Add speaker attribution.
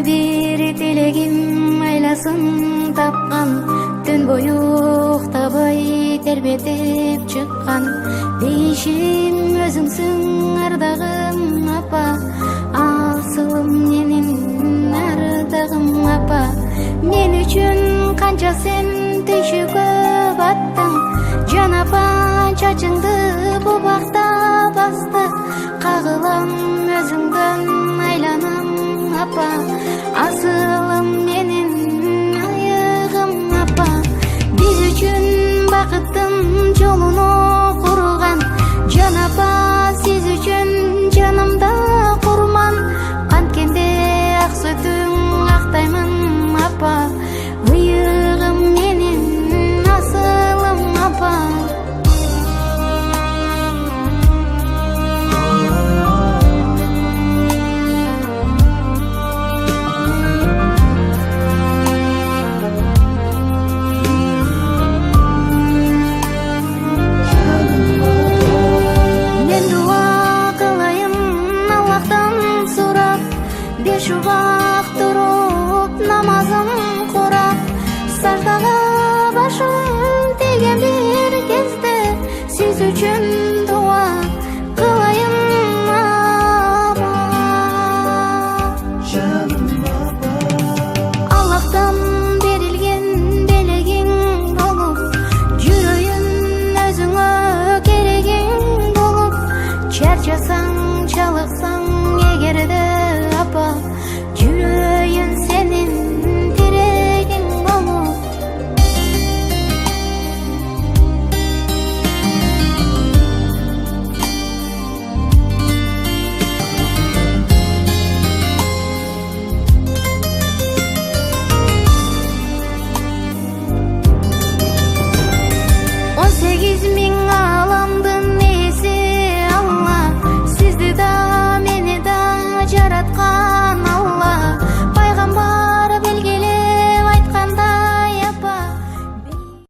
Speaker 1: бир тилегим айласын тапкан, түн бою уктабай тербетип чыккан. Дейишим өзүңсүң ардагым апа, асылым менин ардагым апа. Мен үчүн канча сен түйшүккө баттың, жан апа чачыңды бу бакта басты. Кагылам өзүңдөн айланам апа, асылым менин айыгым апа. Биз үчүн бакыттын жолуну курган, жан апа сиз үчүн жанымда курман. Канткенде ак сүтүң актаймын апа, ыйыгым менин асылым апа. Беш убак туруп намазым курап, саждага башым тийген бир кезде, сиз үчүн